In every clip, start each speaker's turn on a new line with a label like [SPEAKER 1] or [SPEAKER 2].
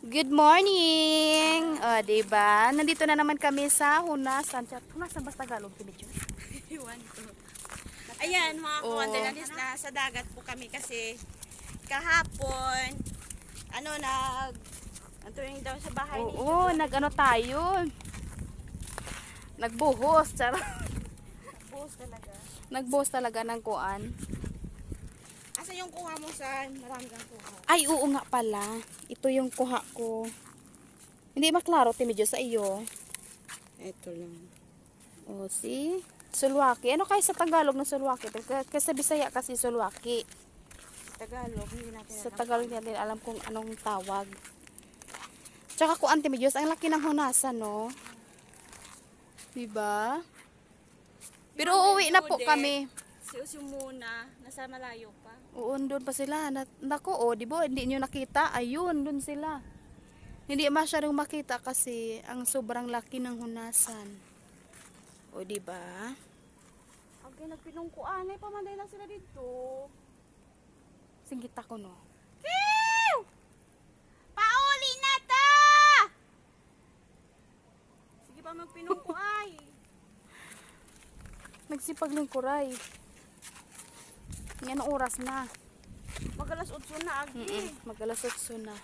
[SPEAKER 1] Good morning! O, diba? Nandito na naman kami sa Hunasan. Hunasan ba sa Tagalog?
[SPEAKER 2] Iwan ko. Ayan mga
[SPEAKER 1] Oh.
[SPEAKER 2] kawandalandis, nasa dagat po kami kasi kahapon, nagturing daw sa bahay ni
[SPEAKER 1] Oo, nag-ano tayo. Nagbuhos. Charot.
[SPEAKER 2] Buhos talaga.
[SPEAKER 1] Nagbuhos talaga ng kuan.
[SPEAKER 2] Asa yung kuha mo sa marami kang kuha?
[SPEAKER 1] Ay, oo nga pala. Ito yung kuha ko. Hindi maklaro, Timidyo, sa iyo.
[SPEAKER 2] Ito lang.
[SPEAKER 1] O, see? Sulwaki. Ano kayo sa Tagalog ng sulwaki? Kasi sa Bisaya kasi sulwaki.
[SPEAKER 2] Tagalog, hindi natin
[SPEAKER 1] Sa
[SPEAKER 2] alam.
[SPEAKER 1] Tagalog natin alam kung anong tawag. Tsaka kuan, Timidyo, ang laki ng Hunasan, no? Diba? Pero uuwi na po kami.
[SPEAKER 2] Si muna, nasa malayo pa.
[SPEAKER 1] Oo, doon pa sila. Nako, di ba? Hindi nyo nakita. Ayun, doon sila. Hindi masyadong makita kasi ang sobrang laki ng Hunasan. O, di ba?
[SPEAKER 2] Okay, nagpinungkuan. Ay, pamanday lang sila dito.
[SPEAKER 1] Singgit ako, no?
[SPEAKER 2] Kiw! Pauli na ta! Sige pa magpinungkuay.
[SPEAKER 1] Nagsipag-lingkuray. Yan ang oras na.
[SPEAKER 2] Magalas 8 na agi.
[SPEAKER 1] Magalasotso na.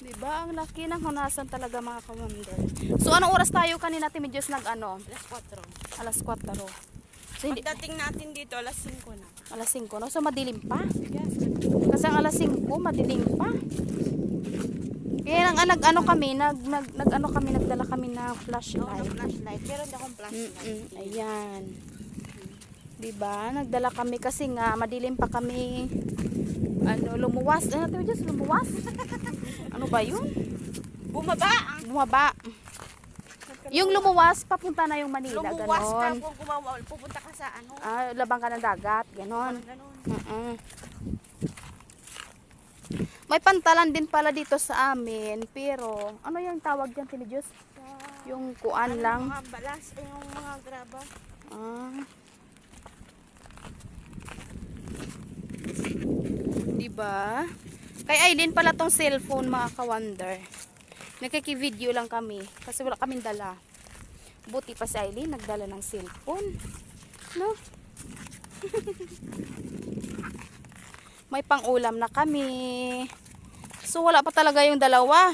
[SPEAKER 1] Diba? Ang laki ng Hunasan talaga, mga kawander. So, anong oras tayo kanina, Timidjos, nag-ano?
[SPEAKER 2] Alas 4.
[SPEAKER 1] Alas 4. So, hindi,
[SPEAKER 2] Pagdating natin dito, alas 5 na.
[SPEAKER 1] alas 5, no? So, madilim pa.
[SPEAKER 2] Yes.
[SPEAKER 1] Kasi ang alas 5, madilim pa. Kaya nag-ano kami, nagdala kami ng flashlight.
[SPEAKER 2] Flashlight. Meron na akong flashlight.
[SPEAKER 1] Ayan. Diba? Nagdala kami kasi nga madilim pa kami. Lumuwas. Ano just lumuwas? Ano ba 'yun?
[SPEAKER 2] Bumaba.
[SPEAKER 1] Bumaba. Yung lumuwas papunta na yung Manila,
[SPEAKER 2] Lumuwas ka
[SPEAKER 1] ganon.
[SPEAKER 2] kung pupunta ka sa ano.
[SPEAKER 1] Labang ka ng dagat, ganon.
[SPEAKER 2] Ganun.
[SPEAKER 1] May pantalan din pala dito sa amin, pero ano yung tawag diyan, Timidjos? Yung kuan lang.
[SPEAKER 2] Mga balas, yung mga graba.
[SPEAKER 1] Diba? Kay Aileen pala tong cellphone, mga kawander. Nakiki-video lang kami kasi wala kaming dala. Buti pa si Aileen nagdala ng cellphone. No? May pang-ulam na kami. So wala pa talaga yung dalawa.